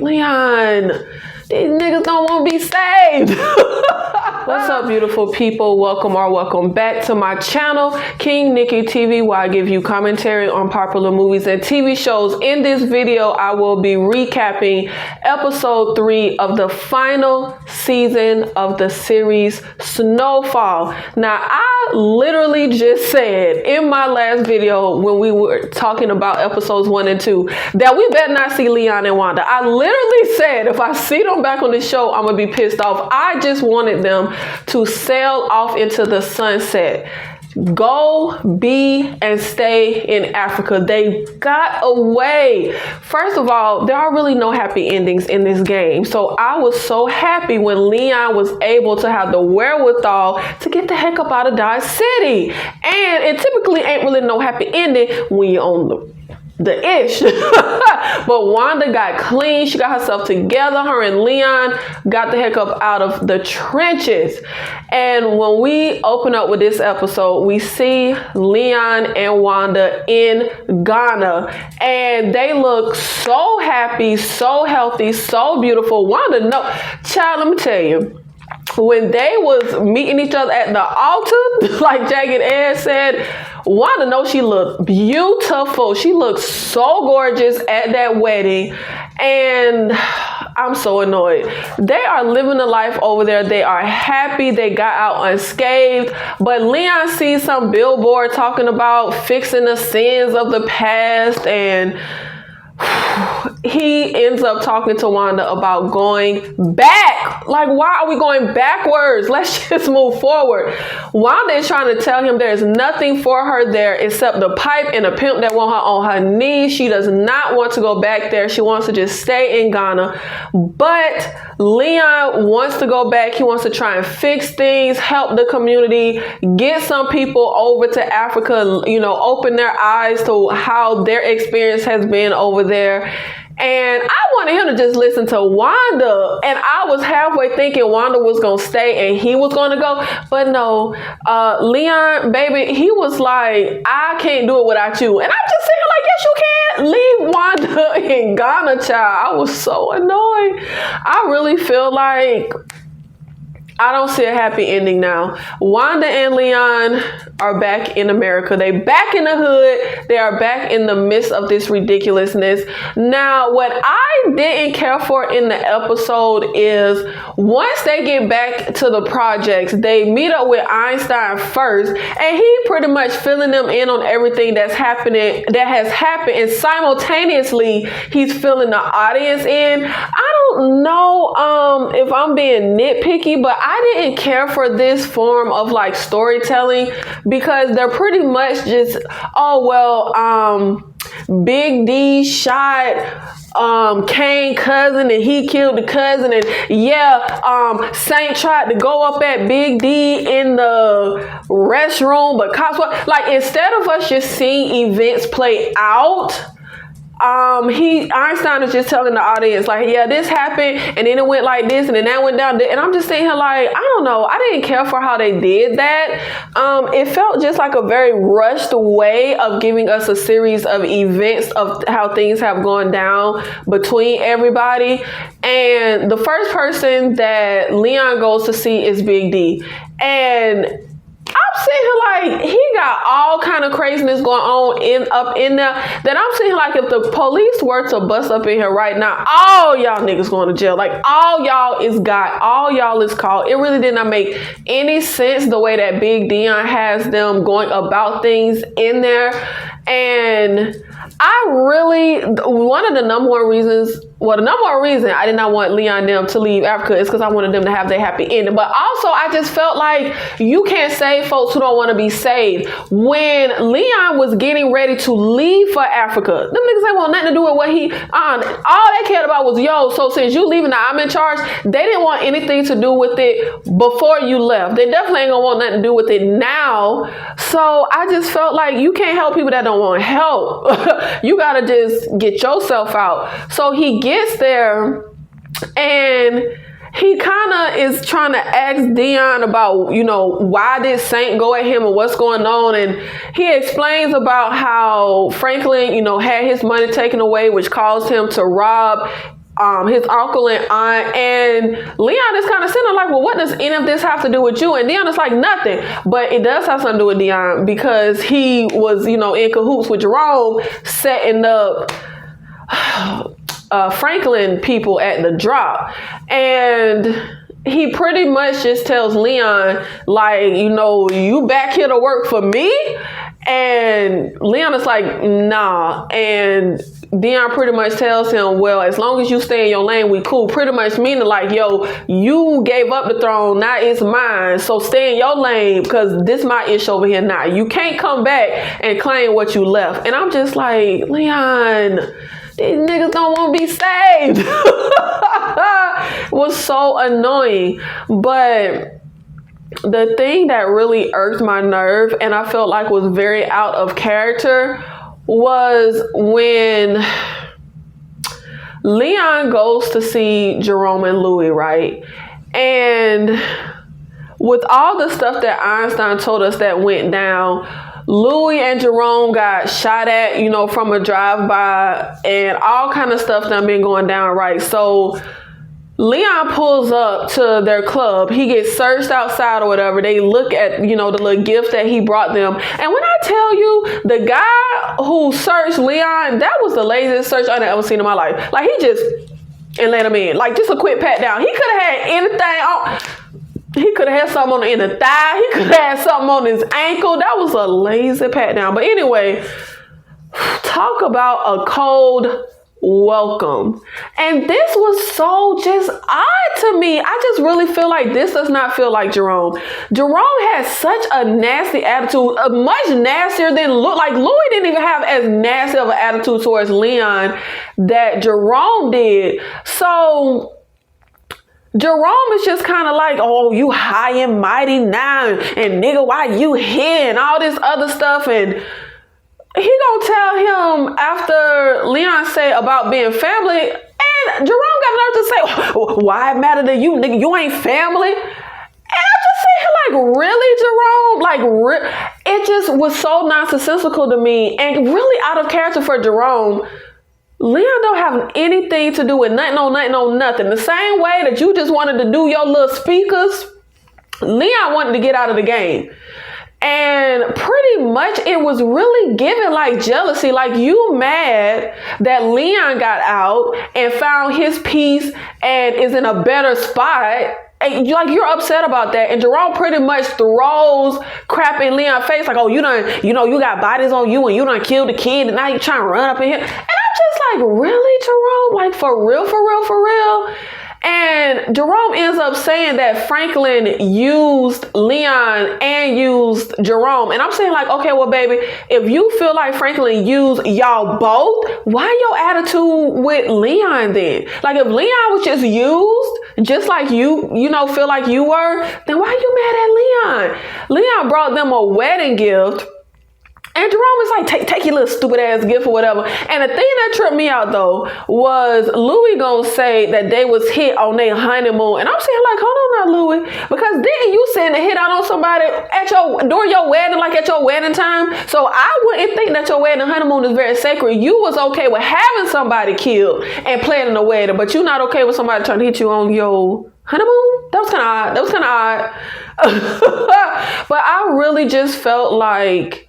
Leon, these niggas don't want to be saved. What's up, beautiful people? Welcome back to my channel, King Nikki TV, where I give you commentary on popular movies and TV shows. In this video, I will be recapping episode 3 of the final season of the series Snowfall. Now, I literally just said in my last video when we were talking about episodes 1 and 2 that we better not see Leon and Wanda. I literally said if I see them back on the show, I'm gonna be pissed off. I just wanted them to sail off into the sunset. Go be and stay in Africa. They got away. First of all, there are really no happy endings in this game. So I was so happy when Leon was able to have the wherewithal to get the heck up out of Dodge City. And it typically ain't really no happy ending when you're on the ish. But Wanda got clean. She got herself together. Her and Leon got the heck up out of the trenches. And when we open up with this episode, we see Leon and Wanda in Ghana. And they look so happy, so healthy, so beautiful. Wanda, no, child, let me tell you. When they was meeting each other at the altar, like Jagged Edge said, Wanda knows she looked beautiful. She looked so gorgeous at that wedding. And I'm so annoyed. They are living the life over there. They are happy. They got out unscathed. But Leon sees some billboard talking about fixing the sins of the past, and he ends up talking to Wanda about going back. Like, why are we going backwards? Let's just move forward. Wanda is trying to tell him there's nothing for her there except the pipe and a pimp that want her on her knees. She does not want to go back there. She wants to just stay in Ghana. But Leon wants to go back. He wants to try and fix things, help the community, get some people over to Africa, you know, open their eyes to how their experience has been over there. And I wanted him to just listen to Wanda. And I was halfway thinking Wanda was going to stay and he was going to go. But no, Leon, baby, he was like, I can't do it without you. And I'm just sitting like, yes, you can. Leave Wanda in Ghana, child. I was so annoyed. I really feel like I don't see a happy ending now. Wanda and Leon are back in America. They back in the hood. They are back in the midst of this ridiculousness. Now, what I didn't care for in the episode is once they get back to the projects, they meet up with Einstein first, and he pretty much filling them in on everything that has happened, and simultaneously he's filling the audience in. I don't know if I'm being nitpicky, but I didn't care for this form of like storytelling because they're pretty much just, Big D shot Kane's cousin and he killed the cousin, and Saint tried to go up at Big D in the restroom, but cops were like, instead of us just seeing events play out, Einstein is just telling the audience like, yeah, this happened and then it went like this and then that went down, and I'm just sitting here like, I don't know, I didn't care for how they did that. It felt just like a very rushed way of giving us a series of events of how things have gone down between everybody. And the first person that Leon goes to see is Big D, and I'm sitting here like, he got all kind of craziness going on up in there that I'm sitting here like, if the police were to bust up in here right now, all y'all niggas going to jail. Like, all y'all is got, all y'all is called. It really did not make any sense the way that Big Dion has them going about things in there. And one of the number one reasons I did not want Leon and them to leave Africa is because I wanted them to have their happy ending. But also, I just felt like you can't save folks who don't want to be saved. When Leon was getting ready to leave for Africa, them niggas ain't want nothing to do with what all they cared about was, so since you leaving, now I'm in charge. They didn't want anything to do with it before you left. They definitely ain't gonna want nothing to do with it now. So I just felt like you can't help people that don't want help. You gotta just get yourself out. So he gets there and he kind of is trying to ask Dion about, why did Saint go at him and what's going on. And he explains about how Franklin, had his money taken away, which caused him to rob his uncle and aunt, and Leon is kind of sitting there like, well, what does any of this have to do with you? And Dion is like, nothing. But it does have something to do with Dion because he was, in cahoots with Jerome, setting up Franklin people at the drop. And he pretty much just tells Leon, like, you back here to work for me? And Leon is like, nah. And Dion pretty much tells him, well, as long as you stay in your lane, we cool. Pretty much meaning like, yo, you gave up the throne, now it's mine. So stay in your lane because this my ish over here now. You can't come back and claim what you left. And I'm just like, Leon, these niggas don't want to be saved. It was so annoying. But the thing that really irked my nerve and I felt like was very out of character was when Leon goes to see Jerome and Louis, right? And with all the stuff that Einstein told us that went down, Louis and Jerome got shot at, from a drive-by and all kind of stuff that been going down, right? So Leon pulls up to their club. He gets searched outside or whatever. They look at, the little gift that he brought them. And when I tell you, the guy who searched Leon, that was the laziest search I've ever seen in my life. Like, he just, and let him in. Like, just a quick pat down. He could have had anything on. He could have had something in the thigh. He could have had something on his ankle. That was a lazy pat down. But anyway, talk about a cold welcome. And this was so just odd to me. I just really feel like this does not feel like Jerome. Jerome has such a nasty attitude, much nastier than like Louis didn't even have as nasty of an attitude towards Leon that Jerome did. So Jerome is just kind of like, oh, you high and mighty now, and nigga, why you here, and all this other stuff. And he gonna tell him after Leon say about being family, and Jerome got nerve to say, why it matter to you, nigga? You ain't family. And I just say, like, really, Jerome? Like, it just was so nonsensical to me and really out of character for Jerome. Leon don't have anything to do with nothing on nothing. The same way that you just wanted to do your little speakers, Leon wanted to get out of the game. And pretty much it was really giving like jealousy. Like, you mad that Leon got out and found his peace and is in a better spot. And you're upset about that. And Jerome pretty much throws crap in Leon's face. Like, oh, you got bodies on you and you done killed the kid and now you trying to run up in here. And I'm just like, really, Jerome? Like, for real? And Jerome ends up saying that Franklin used Leon and used Jerome. And I'm saying like, okay, well, baby, if you feel like Franklin used y'all both, why your attitude with Leon then? Like, if Leon was just used, just like you feel like you were, then why you mad at Leon? Leon brought them a wedding gift. And Jerome is like, take your little stupid ass gift or whatever. And the thing that tripped me out though was Louis gonna say that they was hit on their honeymoon. And I'm saying like, hold on now, Louis, because then you saying to hit out on somebody during your wedding, like at your wedding time. So I wouldn't think that your wedding and honeymoon is very sacred. You was okay with having somebody killed and planning a wedding, but you're not okay with somebody trying to hit you on your honeymoon? That was kind of odd. But I really just felt like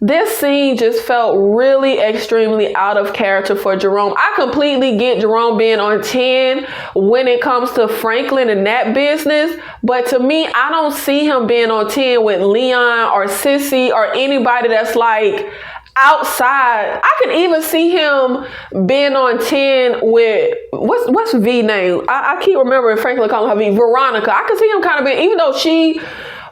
this scene just felt really extremely out of character for Jerome. I completely get Jerome being on 10 when it comes to Franklin and that business. But to me, I don't see him being on 10 with Leon or Sissy or anybody that's like outside. I could even see him being on 10 with, what's V name? I keep remembering Franklin calling her V, Veronica. I could see him kind of being, even though she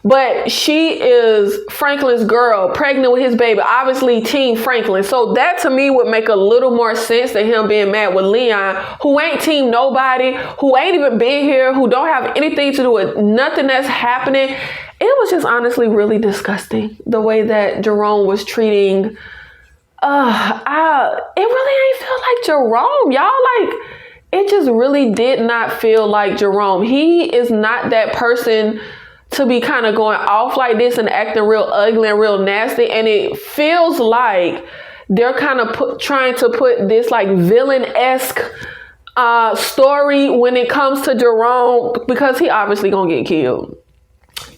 is Franklin's girl, pregnant with his baby, obviously Team Franklin. So that to me would make a little more sense than him being mad with Leon, who ain't team nobody, who ain't even been here, who don't have anything to do with nothing that's happening. It was just honestly really disgusting the way that Jerome was treating. It really ain't feel like Jerome, y'all. Like, it just really did not feel like Jerome. He is not that person to be kind of going off like this and acting real ugly and real nasty. And it feels like they're kind of trying to put this like villain-esque story when it comes to Jerome, because he obviously gonna get killed.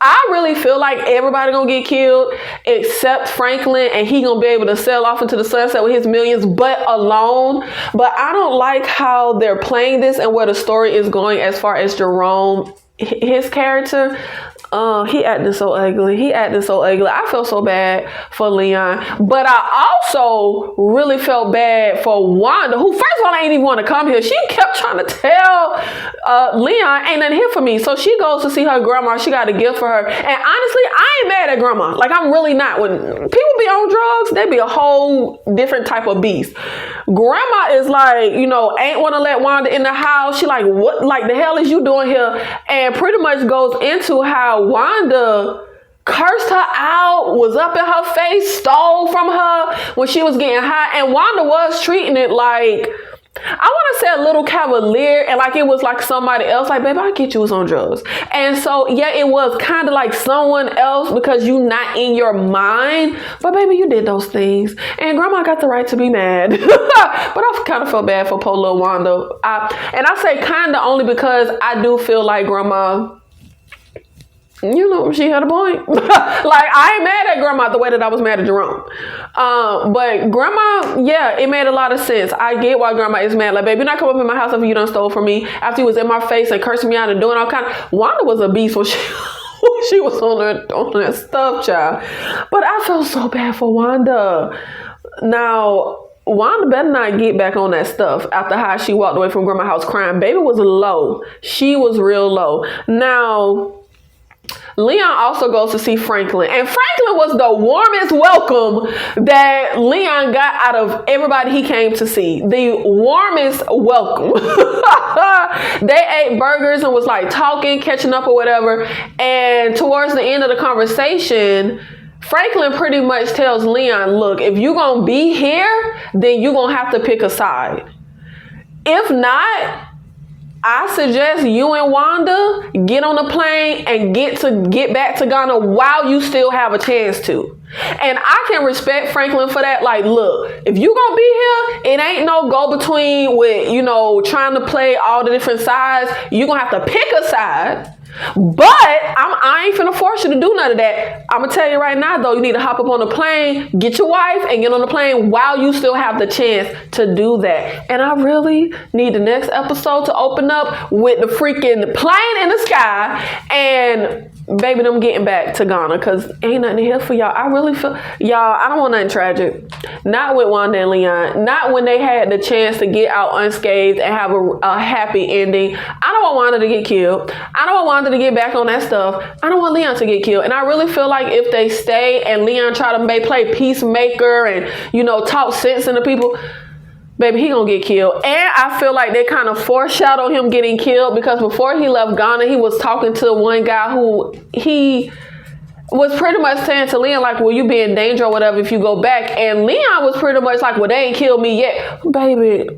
I really feel like everybody gonna get killed except Franklin, and he gonna be able to sail off into the sunset with his millions, but alone. But I don't like how they're playing this and where the story is going as far as Jerome, his character. He acted so ugly. I felt so bad for Leon. But I also really felt bad for Wanda, who first of all ain't even want to come here. She kept trying to tell Leon, ain't nothing here for me. So she goes to see her grandma. She got a gift for her. And honestly, I ain't mad at grandma. Like, I'm really not. When people be on drugs, they be a whole different type of beast. Grandma is like, ain't want to let Wanda in the house. She like, what like the hell is you doing here? And pretty much goes into how Wanda cursed her out, was up in her face, stole from her when she was getting high. And Wanda was treating it like, I want to say a little cavalier, and like it was like somebody else, like, baby, I get you was on drugs. And so, yeah, it was kind of like someone else because you not in your mind. But baby, you did those things. And grandma got the right to be mad. But I kind of felt bad for poor little Wanda. And I say kind of only because I do feel like grandma, she had a point. Like, I ain't mad at grandma the way that I was mad at Jerome. But grandma, yeah, it made a lot of sense. I get why grandma is mad. Like, baby, you're not come up in my house after you done stole from me, after you was in my face and cursing me out and doing all kind of. Wanda was a beast when she was on that stuff, child. But I felt so bad for Wanda. Now, Wanda better not get back on that stuff after how she walked away from grandma's house crying. Baby was low. She was real low. Now, Leon also goes to see Franklin, and Franklin was the warmest welcome that Leon got out of everybody he came to see. The warmest welcome. They ate burgers and was like talking, catching up or whatever. And towards the end of the conversation, Franklin pretty much tells Leon, look, if you're going to be here, then you're going to have to pick a side. If not, I suggest you and Wanda get on the plane and get back to Ghana while you still have a chance to. And I can respect Franklin for that. Like, look, if you gonna be here, it ain't no go between with, trying to play all the different sides. You're gonna have to pick a side. But I ain't finna force you to do none of that. I'm gonna tell you right now, though, you need to hop up on the plane, get your wife, and get on the plane while you still have the chance to do that. And I really need the next episode to open up with the freaking plane in the sky and baby them getting back to Ghana, because ain't nothing here for y'all. I really feel, y'all, I don't want nothing tragic. Not with Wanda and Leon. Not when they had the chance to get out unscathed and have a happy ending. I don't want Wanda to get killed. I don't want Wanda to get back on that stuff. I don't want Leon to get killed. And I really feel like if they stay and Leon try to play peacemaker and, talk sense into people, baby, he gonna get killed. And I feel like they kind of foreshadowed him getting killed, because before he left Ghana, he was talking to one guy who he was pretty much saying to Leon, like, will you be in danger or whatever if you go back? And Leon was pretty much like, well, they ain't killed me yet. Baby,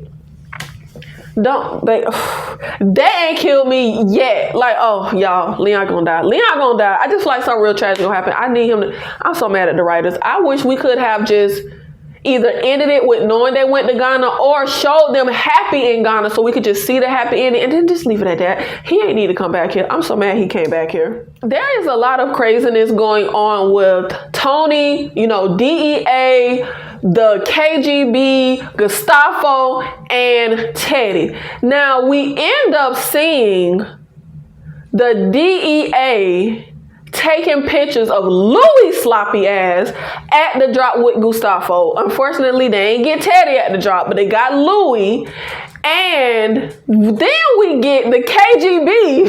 they ain't killed me yet. Like, oh, y'all, Leon gonna die. I just feel like something real tragic gonna happen. I need him to, I'm so mad at the writers. I wish we could have just either ended it with knowing they went to Ghana or showed them happy in Ghana so we could just see the happy ending and then just leave it at that. He ain't need to come back here. I'm so mad he came back here. There is a lot of craziness going on with Tony, DEA, the KGB, Gustavo, and Teddy. Now, we end up seeing the DEA taking pictures of Louis' sloppy ass at the drop with Gustavo. Unfortunately, they ain't get Teddy at the drop, but they got Louis. And then we get the KGB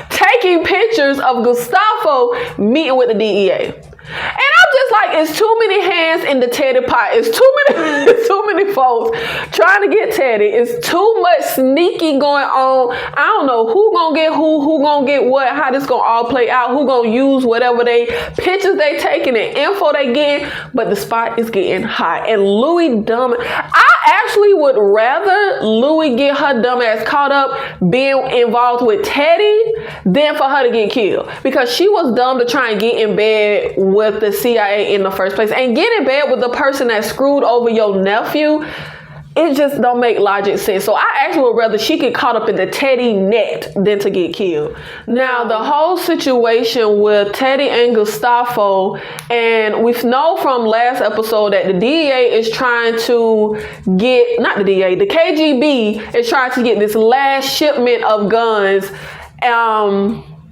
taking pictures of Gustavo meeting with the DEA. And I'm just like, it's too many hands in the Teddy pot. It's too many folks trying to get Teddy. It's too much sneaky going on. I don't know who gonna get who gonna get what, how this gonna all play out, who gonna use whatever pictures they taking and info they getting, but the spot is getting hot. And Louis dumb. I actually would rather Louis get her dumb ass caught up being involved with Teddy than for her to get killed, because she was dumb to try and get in bed with the CIA in the first place and get in bed with the person that screwed over your nephew. it just don't make logic sense. So I actually would rather she get caught up in the Teddy net than to get killed. Now, the whole situation with Teddy and Gustavo, and we know from last episode that the DEA is trying to get, not the DEA, the KGB is trying to get this last shipment of guns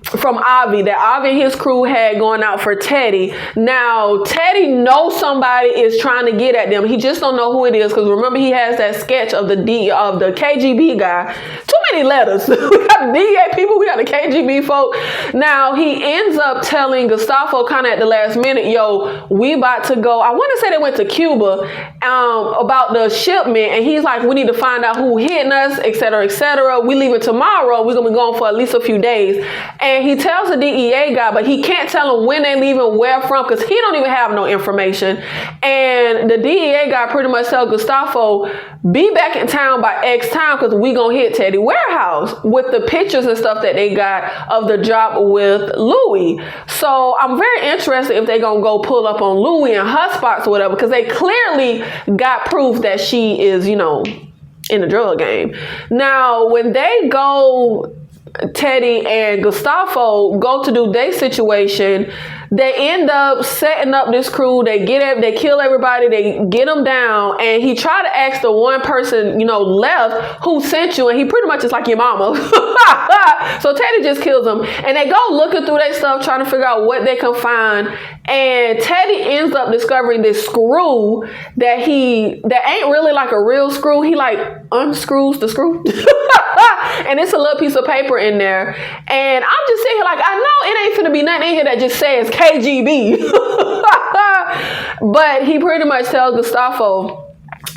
from Avi, that Avi and his crew had going out for Teddy. Now, Teddy knows somebody is trying to get at them. He just don't know who it is, because remember, he has that sketch of the KGB guy. Too many letters. We got the DEA people, we got the KGB folk. Now, he ends up telling Gustavo kind of at the last minute, yo, we about to go. I want to say they went to Cuba about the shipment, and he's like, we need to find out who hitting us, etc., etc. We leaving tomorrow. We're going to be gone for at least a few days. And he tells the DEA guy, but he can't tell him when they leaving, where from, because he don't even have no information. And the DEA guy pretty much tells Gustavo, be back in town by X time, because we gonna hit Teddy warehouse, with the pictures and stuff that they got of the drop with Louie. So I'm very interested if they gonna go pull up on Louie and her spots or whatever, because they clearly got proof that she is, in the drug game. Now, when they go, Teddy and Gustavo go to do their situation, they end up setting up this crew. They kill everybody, they get them down, and he tried to ask the one person, left, who sent you, and he pretty much is like your mama. So Teddy just kills him, and they go looking through their stuff, trying to figure out what they can find, and Teddy ends up discovering this screw that ain't really like a real screw. He like unscrews the screw. And it's a little piece of paper in there. And I'm just sitting here like, I know it ain't finna be nothing in here that just says KGB. But he pretty much tells Gustavo,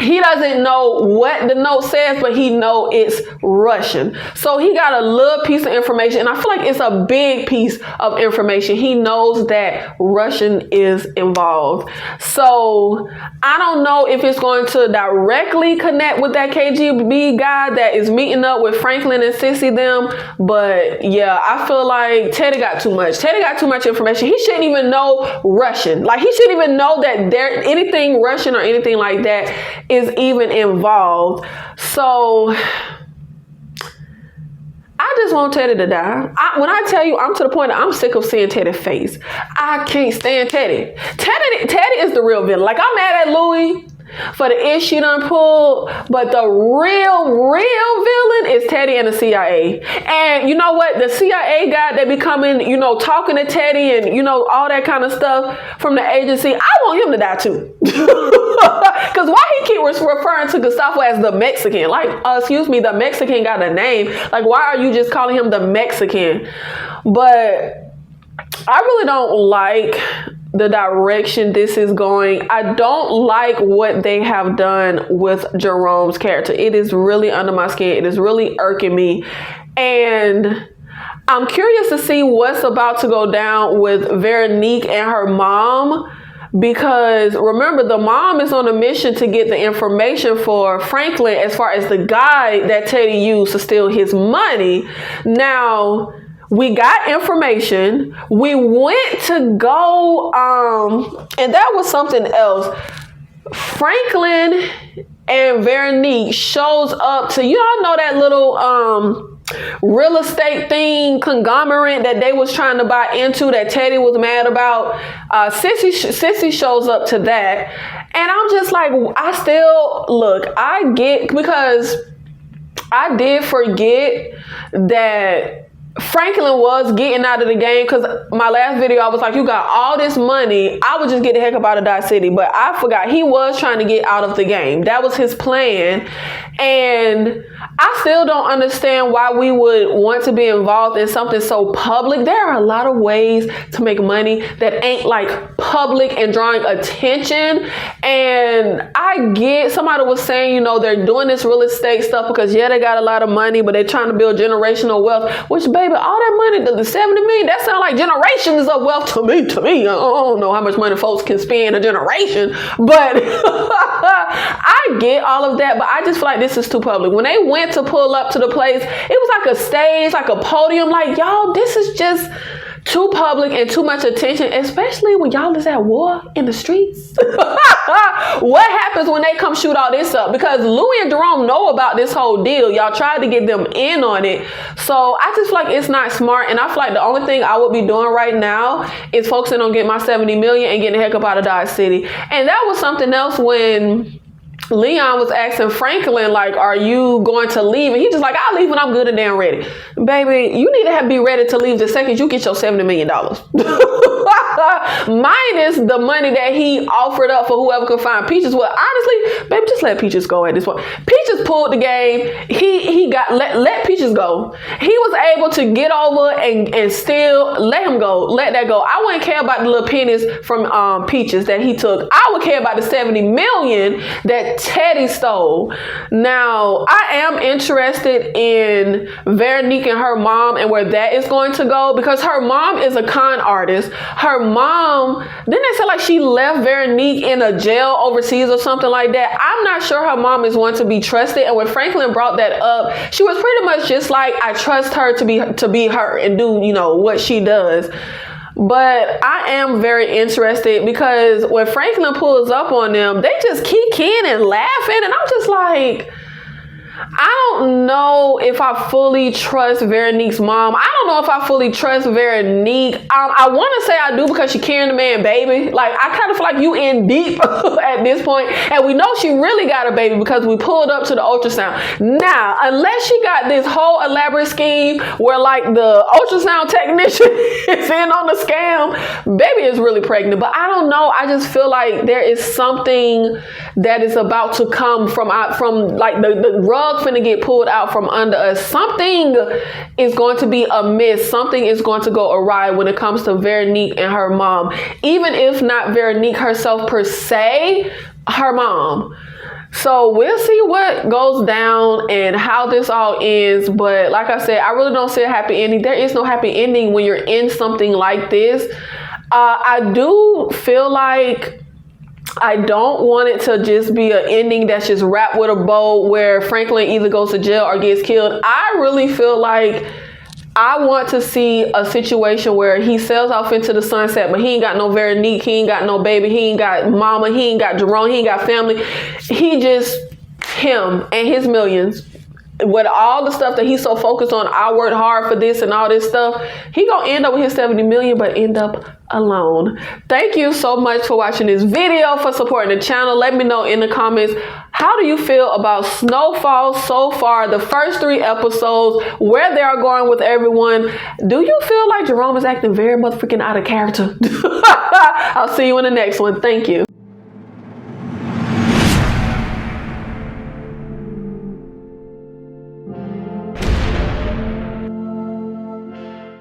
he doesn't know what the note says, but he know it's Russian. So he got a little piece of information, and I feel like it's a big piece of information. He knows that Russian is involved. So I don't know if it's going to directly connect with that KGB guy that is meeting up with Franklin and Sissy them. But yeah, I feel like Teddy got too much. Teddy got too much information. He shouldn't even know Russian. Like, he shouldn't even know that there anything Russian or anything like that is even involved. So I just want Teddy to die. When I tell you, I'm to the point that I'm sick of seeing Teddy's face. I can't stand Teddy. Teddy is the real villain. Like, I'm mad at Louie for the ish she done pulled, but the real villain is Teddy and the CIA. And you know what? The CIA guy that be coming, talking to Teddy and, all that kind of stuff from the agency, I want him to die too. Because why he keep referring to Gustavo as the Mexican? Like, excuse me, the Mexican got a name. Like, why are you just calling him the Mexican? But I really don't like the direction this is going. I don't like what they have done with Jerome's character. It is really under my skin. It is really irking me. And I'm curious to see what's about to go down with Veronique and her mom. Because remember, the mom is on a mission to get the information for Franklin as far as the guy that Teddy used to steal his money. Now, we got information. We went to go, and that was something else. Franklin and Veronique shows up to, y'all know that little real estate thing conglomerate that they was trying to buy into that Teddy was mad about. Sissy shows up to that, and I'm just like, I get, because I did forget that Franklin was getting out of the game, because my last video I was like, you got all this money, I would just get the heck up out of Dodge City. But I forgot he was trying to get out of the game. That was his plan. And I still don't understand why we would want to be involved in something so public. There are a lot of ways to make money that ain't like public and drawing attention. And I get, somebody was saying, they're doing this real estate stuff because they got a lot of money, but they're trying to build generational wealth, which, baby, all that money, the 70 million, that sounds like generations of wealth to me. I don't know how much money folks can spend in a generation, but I get all of that. But I just feel like this is too public. When they went to pull up to the place, it was like a stage, like a podium, like, y'all, this is just too public and too much attention, especially when y'all is at war in the streets. What happens when they come shoot all this up? Because Louis and Jerome know about this whole deal. Y'all tried to get them in on it. So I just feel like it's not smart. And I feel like the only thing I would be doing right now is focusing on getting my 70 million and getting the heck up out of Dodge City. And that was something else when Leon was asking Franklin, like, are you going to leave? And he just like, I'll leave when I'm good and damn ready. Baby, you need to be ready to leave the second you get your $70 million. Minus the money that he offered up for whoever could find Peaches. Well, honestly, baby, just let Peaches go at this point. Peaches pulled the game. He got let Peaches go. He was able to get over and still let him go. Let that go. I wouldn't care about the little pennies from Peaches that he took. I would care about the 70 million that Teddy stole. Now, I am interested in Veronique and her mom and where that is going to go, because her mom is a con artist. Her mom, didn't they say like she left Veronique in a jail overseas or something like that? I'm not sure her mom is one to be trusted. And when Franklin brought that up, she was pretty much just like, I trust her to be her and do, you know, what she does. But I am very interested, because when Franklin pulls up on them, they just kick in and laughing. And I'm just like, I don't know if I fully trust Veronique's mom. I don't know if I fully trust Veronique. I want to say I do, because she carrying the man baby. Like, I kind of feel like you in deep at this point. And we know she really got a baby because we pulled up to the ultrasound. Now, unless she got this whole elaborate scheme where like the ultrasound technician is in on the scam, baby is really pregnant. But I don't know. I just feel like there is something that is about to come from like the rug finna get pulled out from under us. Something is going to be amiss. Something is going to go awry when it comes to Veronique and her mom. Even if not Veronique herself per se, her mom. So we'll see what goes down and how this all ends. But like I said, I really don't see a happy ending. There is no happy ending when you're in something like this. I do feel like I don't want it to just be an ending that's just wrapped with a bow where Franklin either goes to jail or gets killed. I really feel like I want to see a situation where he sails off into the sunset, but he ain't got no Veronique, he ain't got no baby, he ain't got mama, he ain't got Jerome, he ain't got family. He just, him and his millions. With all the stuff that he's so focused on, I worked hard for this and all this stuff, he gonna end up with his 70 million, but end up alone. Thank you so much for watching this video, for supporting the channel. Let me know in the comments, how do you feel about Snowfall so far, the first 3 episodes, where they are going with everyone? Do you feel like Jerome is acting very motherfucking out of character? I'll see you in the next one. Thank you.